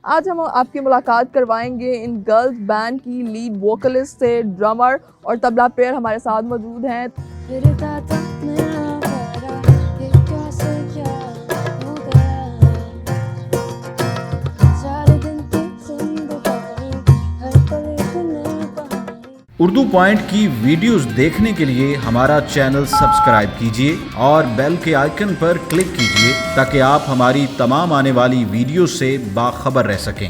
आज हम आपकी मुलाकात करवाएंगे इन गर्ल्स बैंड की लीड वोकलिस्ट से। ड्रमर और तबला प्लेयर हमारे साथ मौजूद हैं। उर्दू पॉइंट की वीडियोस देखने के लिए हमारा चैनल सब्सक्राइब कीजिए और बेल के आइकन पर क्लिक कीजिए ताकि आप हमारी तमाम आने वाली वीडियोस से बाखबर रह सकें।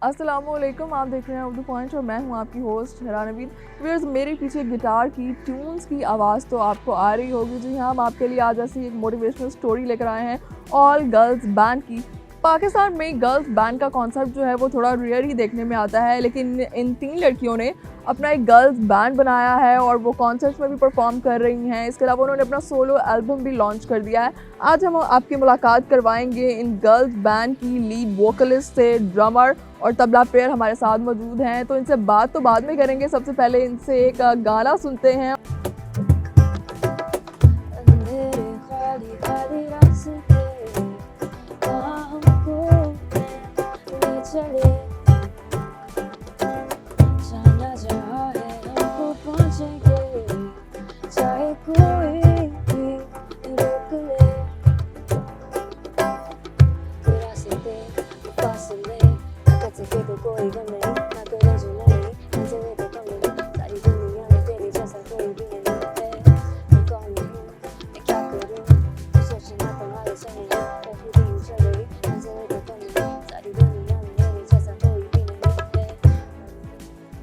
अस्सलामुअलैकुम, आप देख रहे हैं उर्दू पॉइंट और मैं हूं आपकी होस्ट हैरा नवीद। व्यूअर्स, मेरे पीछे गिटार की ट्यून्स की आवाज़ तो आपको आ रही होगी। जी हाँ, हम आपके लिए आज ऐसी एक मोटिवेशनल स्टोरी लेकर आए हैं ऑल गर्ल्स बैंड की। पाकिस्तान में गर्ल्स बैंड का कॉन्सेप्ट जो है वो थोड़ा रेयर ही देखने में आता है, लेकिन इन 3 लड़कियों ने अपना एक गर्ल्स बैंड बनाया है और वो कॉन्सर्ट्स में भी परफॉर्म कर रही हैं। इसके अलावा उन्होंने अपना सोलो एल्बम भी लॉन्च कर दिया है। आज हम आपकी मुलाकात करवाएंगे इन गर्ल्स बैंड की लीड वोकलिस्ट से। ड्रमर और तबला प्लेयर हमारे साथ मौजूद हैं, तो इनसे बात तो बाद में करेंगे। सबसे पहले इनसे एक गाना सुनते हैं।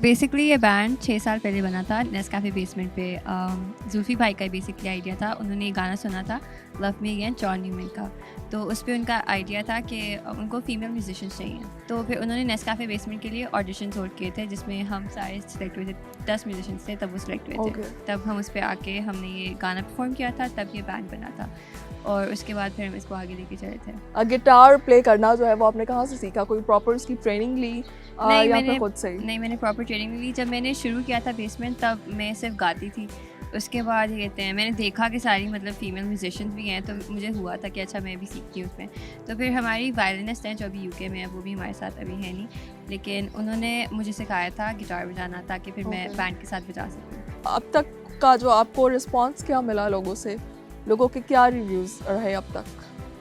बेसिकली ये बैंड 6 साल पहले बना था नेस्कैफे बेसमेंट पे। जुल्फी भाई का बेसिकली आइडिया था। उन्होंने ये गाना सुना था love me again John Newman का, तो उस पर उनका आइडिया था कि उनको फीमेल म्यूजिशियंस चाहिए। तो फिर उन्होंने नेस्कैफे बेसमेंट के लिए ऑडिशंस होल्ड किए थे, जिसमें हम सारे सिलेक्ट हुए थे। 10 म्यूजिशियंस थे तब वो सिलेक्ट हुए थे। तब हम उस पर आके हमने ये गाना परफॉर्म किया था, तब ये बैंड बना था और उसके बाद फिर हम इसको आगे लेके चले थे। गिटार प्ले करना जो है वो आपने कहाँ से सीखा? कोई प्रॉपर उसकी ट्रेनिंग ली या फिर खुद से? नहीं, मैंने प्रॉपर ट्रेनिंग ली। जब मैंने शुरू किया था बेसमेंट तब मैं सिर्फ गाती थी। उसके बाद ये कहते हैं मैंने देखा कि सारी मतलब फीमेल म्यूजिशियंस भी हैं, तो मुझे हुआ था कि अच्छा मैं भी सीखती हूँ उसमें। तो फिर हमारी वायलिनिस्ट हैं जो अभी यूके में है, वो भी हमारे साथ अभी है नहीं, लेकिन उन्होंने मुझे सिखाया था गिटार बजाना ताकि फिर मैं बैंड के साथ बजा सकूँ। अब तक का जो आपको रिस्पॉन्स क्या मिला लोगों से? लोगों के क्या रिव्यूज़ रहे अब तक?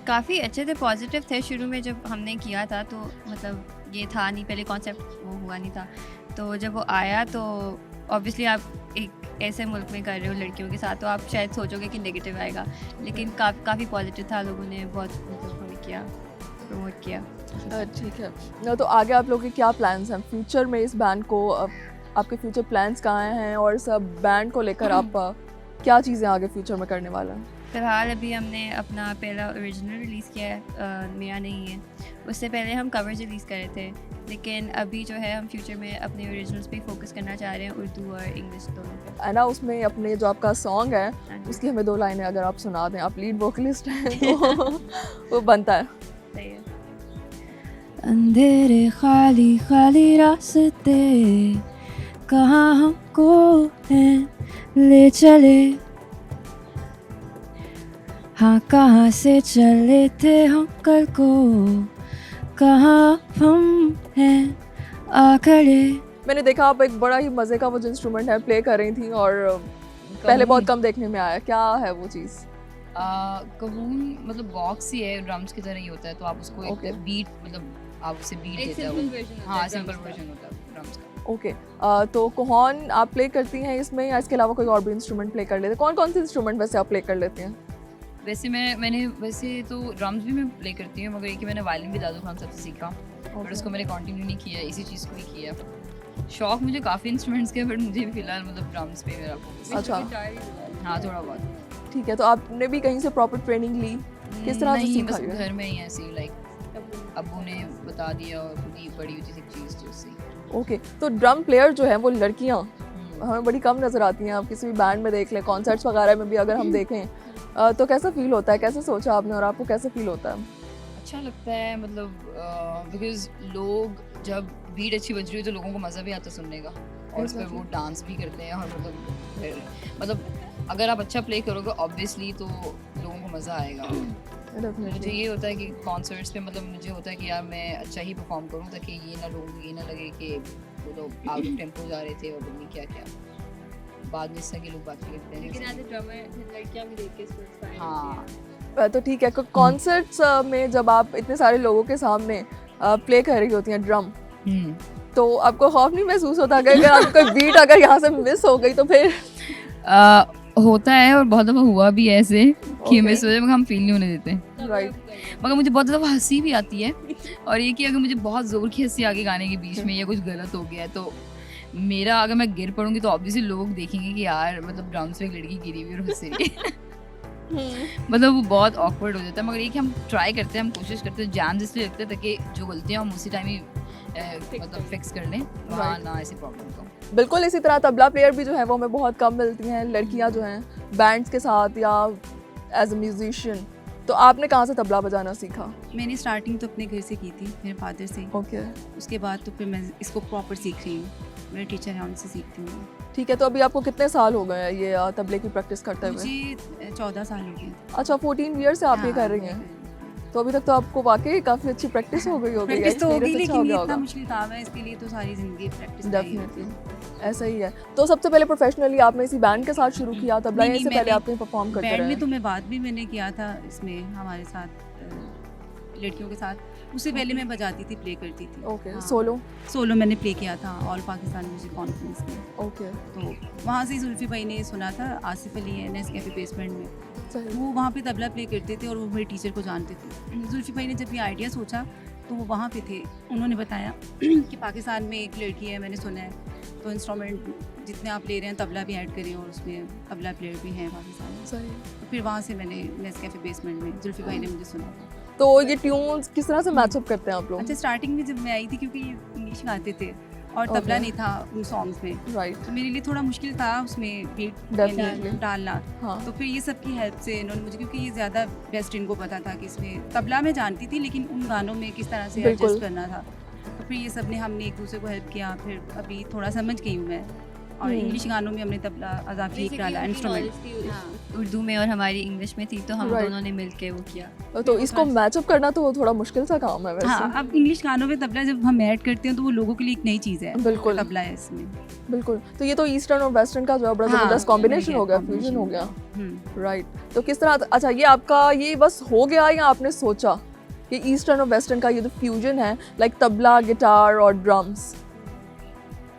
काफ़ी अच्छे थे, पॉजिटिव थे। शुरू में जब हमने किया था तो मतलब ये था नहीं, पहले कॉन्सेप्ट वो हुआ नहीं था। तो जब वो आया तो ऑब्वियसली आप एक ऐसे मुल्क में कर रहे हो लड़कियों के साथ, तो आप शायद सोचोगे कि नेगेटिव आएगा, लेकिन काफ़ी पॉजिटिव था। लोगों ने बहुत मतलब हमें किया, प्रमोट किया। ठीक है, तो आगे आप लोगों के क्या प्लान्स हैं फ्यूचर में इस बैंड को? आपके फ्यूचर प्लान्स कहाँ हैं और सब बैंड को लेकर आप क्या चीज़ें आगे फ्यूचर में करने वाला हैं? फ़िलहाल अभी हमने अपना पहला ओरिजिनल रिलीज़ किया है, मेरा नहीं है। उससे पहले हम कवर्स रिलीज़ कर रहे थे, लेकिन अभी जो है हम फ्यूचर में अपने ओरिजिनल्स पे फोकस करना चाह रहे हैं, उर्दू और इंग्लिश दोनों पे। है ना, उसमें अपने जो आपका सॉन्ग है उसकी हमें 2 लाइनें अगर आप सुना दें। आप लीड वोकलिस्ट हैं तो वो बनता है। सही है। अंधेरे खाली खाली रास्ते कहाँ हमको हैं ले चले, हाँ कहाँ से चले थे हम कल को, कहाँ हम हैं आ खड़े। मैंने देखा आप एक बड़ा ही मज़े का वो जो इंस्ट्रूमेंट है प्ले कर रही थी और पहले बहुत कम देखने में आया। क्या है वो चीज़? कहून मतलब बॉक्स ही है, ड्रम्स की तरह ही होता है, तो आप उसको एक बीट मतलब आप उसे बीट देते हो। हाँ, सिंपल वर्जन होता है ड्रम्स का। ओके, तो कौन आप प्ले करती हैं इसमें या इसके अलावा कोई और भी इंस्ट्रूमेंट प्ले कर लेते हैं? कौन कौन से इंस्ट्रूमेंट वैसे आप प्ले कर लेते हैं? वैसे तो ड्रम्स भी मैं प्ले करती हूँ, मगर ये कि मैंने वायलिन भी दादू खान साहब से सीखा, बट उसको मैंने कंटिन्यू नहीं किया, इसी चीज़ को ही किया। शौक मुझे काफ़ी इंस्ट्रूमेंट्स के, बट मुझे फिलहाल मतलब ड्रम्स पे मेरा फोकस। अच्छा, हाँ, थोड़ा बहुत। ठीक है, तो आपने भी कहीं से प्रॉपर ट्रेनिंग ली? किस तरह से सीखा? बस घर में ही ऐसे ही लाइक अब्बू ने बता दिया और खुद ही पड़ी हुई थी एक चीज़ जो उससे। ओके, तो ड्रम प्लेयर जो है वो लड़कियाँ हमें बड़ी कम नज़र आती हैं। आप किसी भी बैंड में देख लें, कॉन्सर्ट्स वगैरह में भी अगर हम देखें तो कैसा फील होता है? कैसे सोचा आपने और आपको कैसे फील होता है? अच्छा लगता है, मतलब बिकॉज लोग जब बीट अच्छी बज रही है तो लोगों को मज़ा भी आता सुनने का, और उस पर वो डांस भी करते हैं। और मतलब अगर आप अच्छा प्ले करोगे ऑब्वियसली तो लोगों को मज़ा आएगा। मुझे डेफिनेटली। ये होता है कि कॉन्सर्ट्स पे मतलब मुझे होता है कि यार मैं अच्छा ही परफॉर्म करूँ ताकि ये ना लगे कि वो तो आउट ऑफ टेम्पो जा रहे थे और पता नहीं क्या क्या बाद में इस तरह के लोग बात करते हैं। लेकिन आज ड्रमर लड़कियां भी देख के इसको इंस्पायर हाँ तो ठीक है, कॉन्सर्ट्स में जब आप इतने सारे लोगों के सामने प्ले कर रही होती हैं ड्रम, तो आपको खौफ नहीं महसूस होता अगर आपकी कोई बीट अगर यहाँ से मिस हो गई तो फिर? होता है और बहुत दफ़ा हुआ भी है ऐसे कि Okay. मिस हो जाए मगर हम फील नहीं होने देते। राइट। मगर मुझे बहुत ज़्यादा हंसी भी आती है और ये कि अगर मुझे बहुत ज़ोर की हंसी आगे गाने के बीच में या कुछ गलत हो गया है तो मेरा अगर मैं गिर पड़ूंगी तो ऑब्वियसली लोग देखेंगे कि यार मतलब ड्रम्स में एक लड़की गिरी हुई और हंस रही है। मतलब वो बहुत ऑकवर्ड हो जाता है। मगर ये कि हम ट्राई करते हैं, हम कोशिश करते हैं, जान इसलिए लगता है ताकि जो गलतियाँ हम उसी टाइम ही मतलब फिक्स कर लें, वहाँ ना ऐसी प्रॉब्लम हो। बिल्कुल इसी तरह तबला प्लेयर भी जो है वो हमें बहुत कम मिलती हैं लड़कियां जो हैं बैंड्स के साथ या एज अ म्यूजिशियन। तो आपने कहाँ से तबला बजाना सीखा? मैंने स्टार्टिंग तो अपने घर से की थी, मेरे फादर से। ओके उसके बाद तो फिर मैं इसको प्रॉपर सीख रही हूँ, मेरे टीचर हैं उनसे सीखती हूँ। ठीक है। तो अभी आपको कितने साल हो गए हैं ये तबले की प्रैक्टिस करते हुए? मुझे 14 साल हो गए। अच्छा 14 ईयर से आप ये कर रही हैं, तो अभी तक तो आपको वाकई काफ़ी अच्छी प्रैक्टिस हो गई होगी। प्रैक्टिस तो होगी experience अच्छा हो लेकिन गया ये इतना होगा। मुश्किल काम है, इसके लिए तो सारी ज़िंदगी प्रैक्टिस डेफिनेटली ऐसा ही है। तो सबसे पहले प्रोफेशनली आपने इसी बैंड के साथ शुरू किया तबला, या नहीं, इससे मैंने पहले आपने परफॉर्म करते बैंड में रहे? तो मैं बाद भी मैंने किया था इसमें हमारे साथ लड़कियों के साथ। उससे पहले मैं बजाती थी, प्ले करती थी। ओके हाँ। सोलो। सोलो मैंने प्ले किया था ऑल पाकिस्तान म्यूजिक कॉन्फ्रेंस में। ओके तो वहाँ से जुल्फी भाई ने सुना था, आसिफ अली है नेस्कैफे बेसमेंट में, सही। वो वहाँ पे तबला प्ले करते थे और वो मेरे टीचर को जानते थे। जुल्फी भाई ने जब ये आइडिया सोचा तो वो वहाँ पे थे, उन्होंने बताया कि पाकिस्तान में एक लड़की है, मैंने सुना है, तो इंस्ट्रूमेंट जितने आप ले रहे हैं तबला भी ऐड करें और उसमें तबला प्लेयर भी हैं पाकिस्तान में। सही। तो फिर वहाँ से मैंने नेस्कैफे बेसमेंट में जुल्फी भाई ने मुझे सुना था। तो ये ट्यून्स किस तरह से मैचअप करते हैं आप लोग? अच्छा स्टार्टिंग में जब मैं आई थी क्योंकि ये इंग्लिश गाते थे और Okay. तबला नहीं था उन सॉन्ग्स में, राइट। तो मेरे लिए थोड़ा मुश्किल था उसमें बीट Definitely. डालना। हाँ। तो फिर ये सबकी हेल्प से इन्होंने मुझे, क्योंकि ये ज़्यादा बेस्ट इनको पता था कि इसमें तबला मैं जानती थी लेकिन उन गानों में किस तरह से बिल्कुल। एडजस्ट करना था। तो फिर ये सब ने हमने एक दूसरे को हेल्प किया। फिर अभी थोड़ा समझ गई हूँ मैं, और इंग्लिश गानों में हमने तबला अजाफी एक डाला इंस्ट्रूमेंट। उर्दू में और हमारी इंग्लिश में थी तो हम Right. दोनों ने मिलके वो किया। तो इसको मैचअप करना तो थोड़ा मुश्किल सा काम है वैसे। हाँ, अब इंग्लिश गानों में तबला जब हम ऐड करते हैं तो वो लोगों के लिए एक नई चीज़ है। बिल्कुल। तबला है इसमें। बिल्कुल। तो ये तो ईस्टर्न और वेस्टर्न का जो है बड़ा हाँ, जबरदस्त कॉम्बिनेशन हो गया, combination। फ्यूजन हो गया। हम्म। राइट। तो किस तरह, अच्छा ये आपका ये बस हो गया या आपने सोचा कि ईस्टर्न और वेस्टर्न का ये जो फ्यूजन है लाइक तबला, गिटार और ड्रम्स?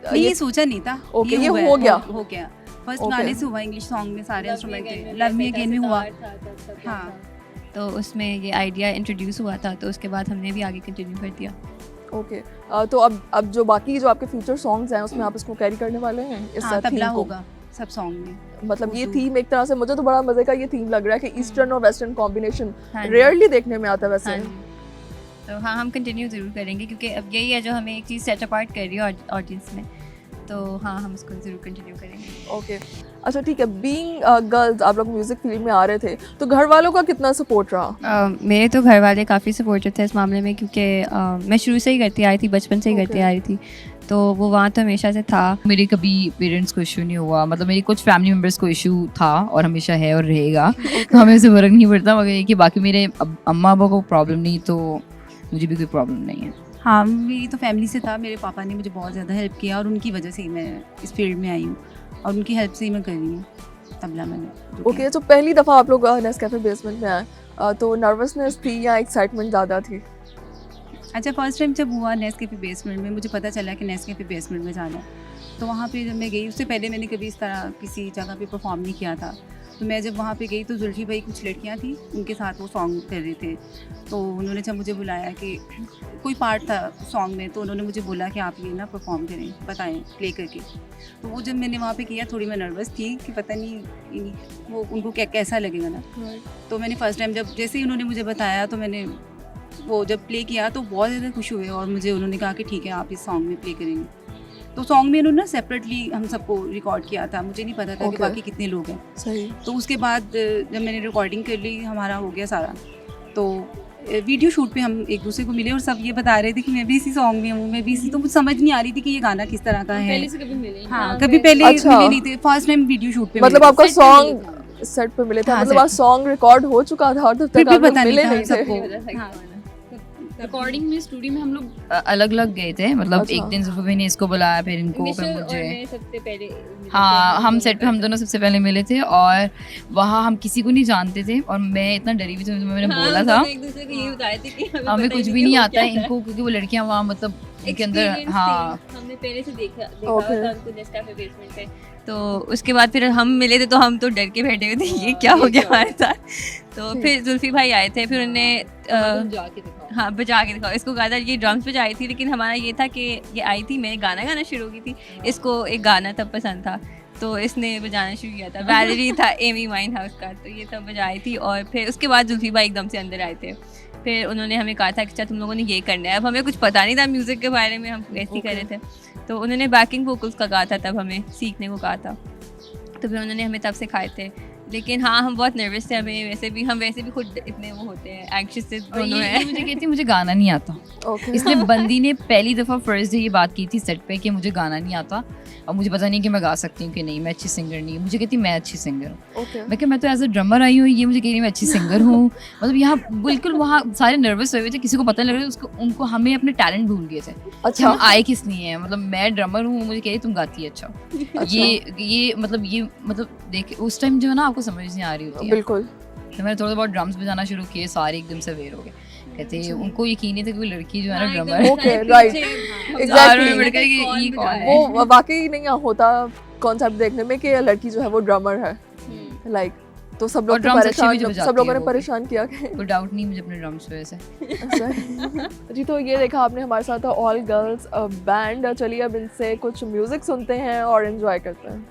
नहीं, ये सोचा नहीं था। Okay, ये हुआ है, हो गया। हो गया। First Okay. गाने से हुआ, इंग्लिश सॉन्ग में सारे इंस्ट्रूमेंट थे। लव मी अगेन में हुआ। हाँ। तो उसमें ये आइडिया इंट्रोड्यूस हुआ था तो उसके बाद हमने भी आगे कंटिन्यू कर दिया। ओके। तो अब जो बाकी जो आपके फ्यूचर सॉन्ग्स हैं उसमें आप इसको कैरी करने वाले हैं इस हाँ, थीम तबला को? होगा सब सॉन्ग में। मतलब ये उर्दू। थीम एक तरह से मुझे तो बड़ा मजे का ये थीम लग रहा है कि ईस्टर्न और वेस्टर्न कॉम्बिनेशन हाँ जी। रेयरली देखने में आता है हाँ वैसे। जी। तो हाँ हम कंटिन्यू ज़रूर करेंगे क्योंकि अब यही है जो हमें एक चीज़ सेट अपार्ट कर रही है ऑडियंस में, तो हाँ हम इसको ज़रूर कंटिन्यू करेंगे। ओके। अच्छा ठीक है। बीइंग गर्ल्स आप लोग म्यूजिक फील्ड में आ रहे थे तो घर वालों का कितना सपोर्ट रहा? मेरे तो घर वाले काफ़ी सपोर्टिव थे इस मामले में क्योंकि मैं शुरू से ही करती आई थी, बचपन से ही करती Okay. आ रही थी, तो वो वहाँ तो हमेशा से था। मेरे कभी पेरेंट्स को इशू नहीं हुआ, मतलब मेरी कुछ फैमिली मेम्बर्स को इशू था और हमेशा है और रहेगा। तो हमें उससे फर्क नहीं पड़ता, मगर ये कि बाकी मेरे अम्मा अब्बा को प्रॉब्लम नहीं, तो मुझे भी कोई प्रॉब्लम नहीं है। हाँ, मेरी तो फैमिली से था। मेरे पापा ने मुझे बहुत ज़्यादा हेल्प किया और उनकी वजह से ही मैं इस फील्ड में आई हूँ और उनकी हेल्प से ही मैं कर रही हूँ तबला मैंने जो ओके। किया। तो पहली दफ़ा आप लोग नेस्कैफे बेसमेंट में आए तो नर्वसनेस थी या एक्साइटमेंट ज़्यादा थी? अच्छा, फर्स्ट टाइम जब हुआ नेस्कैफे बेसमेंट में, मुझे पता चला कि नेस्कैफे बेसमेंट में जाना है, तो वहाँ पे जब मैं गई, उससे पहले मैंने कभी इस तरह किसी जगह पे परफॉर्म नहीं किया था। तो मैं जब वहाँ पे गई तो जुल्फी भाई कुछ लड़कियाँ थी, उनके साथ वो सॉन्ग कर रहे थे। तो उन्होंने जब मुझे बुलाया कि कोई पार्ट था सॉन्ग में, तो उन्होंने मुझे बोला कि आप ये ना परफॉर्म करें, बताएं प्ले करके। तो वो जब मैंने वहाँ पे किया, थोड़ी मैं नर्वस थी कि पता नहीं वो उनको कैसा लगेगा ना। तो मैंने फ़र्स्ट टाइम जब जैसे ही उन्होंने मुझे बताया तो मैंने वो जब प्ले किया तो बहुत ज़्यादा खुश हुए और मुझे उन्होंने कहा कि ठीक है आप इस सॉन्ग में प्ले करेंगे। तो सॉन्ग में उन्होंने ना सेपरेटली हम सबको रिकॉर्ड किया था, मुझे नहीं पता था कि Okay. बाकी कितने लोग हैं। सही। तो उसके बाद जब मैंने रिकॉर्डिंग कर ली, हमारा हो गया सारा, तो वीडियो शूट पे हम एक दूसरे को मिले और सब ये बता रहे थे कि मैं भी इसी सॉन्ग में हूँ, मैं भी इसी, तो मुझे समझ नहीं आ रही थी कि ये गाना किस तरह का है। पहले से कभी मिले हाँ, कभी पहले अच्छा। मिले नहीं थे, फर्स्ट टाइम वीडियो शूट पे मतलब मिले। आपका set पे मिले सॉन्ग सेट पे मिले थे, हाँ, मतलब set आज सॉन्ग रिकॉर्ड हो चुका था और तब फिर तक भी आप लोग पता नहीं मिले था नहीं थे। सबको। हाँ, रिकॉर्डिंग में स्टूडियो में हम लोग अलग अलग गए थे, मतलब अच्छा। एक दिन जुल्फी भाई ने इसको बुलाया, फिर इनको, फिर मुझे। सबसे पहले हाँ, हम सेट पे हम दोनों सबसे पहले मिले थे और वहाँ हम किसी को नहीं जानते थे और मैं इतना डरी हुई थी, मैंने बोला था एक दूसरे को ये बताए थे कि हमें कुछ भी नहीं आता है इनको, क्योंकि वो लड़कियाँ वहाँ मतलब इनके अंदर, हाँ हमने पहले से देखा Okay. था उनको नेस्काफे बेसमेंट पे। तो उसके बाद फिर हम मिले थे तो हम तो डर के बैठे हुए थे ये क्या हो गया हमारे साथ। तो फिर जुल्फी भाई आए थे, फिर उन्होंने जाके दिखाओ। हाँ बजा के दिखाओ, इसको कहा था ये ड्रम्स बजाई थी, लेकिन हमारा ये था कि ये आई थी, मैंने गाना गाना शुरू की थी, इसको एक गाना तब पसंद था तो इसने बजाना शुरू किया था। वैलेरी था एमी वाइन हाउस का, तो ये तब बजाई थी। और फिर उसके बाद जुल्फी भाई एकदम से अंदर आए थे, फिर उन्होंने हमें कहा था कि अच्छा तुम लोगों ने ये करना है। अब हमें कुछ पता नहीं था म्यूज़िक के बारे में, हम ऐसे ही कर रहे थे, तो उन्होंने बैकिंग वोकल्स का कहा था, तब हमें सीखने को कहा था, तो फिर उन्होंने हमें तब सिखाए थे। लेकिन हाँ हम बहुत नर्वस थे, हमें हम वैसे भी खुद इतने वो होते हैं, एंग्शियस से और दोनों ये हैं। मुझे कहती मुझे गाना नहीं आता, ओके, इसलिए बंदी ने पहली दफ़ा फर्स्ट डे ये बात की थी सेट पे कि मुझे गाना नहीं आता और मुझे पता नहीं कि मैं गा सकती हूँ कि नहीं, मैं अच्छी सिंगर नहीं हूँ। मुझे कहती मैं अच्छी सिंगर हूँ। ओके, मैं क्या, मैं तो एज अ ड्रमर आई हूँ, ये मुझे कह रही मैं अच्छी सिंगर हूँ। मतलब यहाँ बिल्कुल वहाँ सारे नर्वस हुए थे, किसी को पता नहीं लग रहा था, उसको उनको हमें अपने टैलेंट भूल गए थे कि अच्छा, हम आए किस लिए हैं। मतलब मैं ड्रमर हूँ, मुझे कह रही तुम गाती है अच्छा। ये मतलब देख उस टाइम जो है ना आपको समझ नहीं आ रही होती है। बिल्कुल, तो मैंने थोड़ा बहुत ड्रम्स बजाना शुरू किए, सारे एकदम से अवेयर हो गए। कहते उनको यकीन नहीं था कि वो लड़की जो है ना ड्रमर है। ओके, राइट, सारों में एग्जैक्टली। बढ़ के ये कौन है। वो वाकई नहीं होता कॉन्सेप्ट देखने में कि लड़की जो है वो ड्रमर है, लाइक तो सब लोग और drums अच्छी भी जो सब बजाती लोगों है ने वो भी। परेशान किया कि कोई डाउट नहीं मुझे अपने ड्रम्स पे से। अच्छा। जी, तो ये देखा आपने हमारे साथ ऑल गर्ल्स बैंड। चलिए अब इनसे कुछ म्यूजिक सुनते हैं और एंजॉय करते हैं।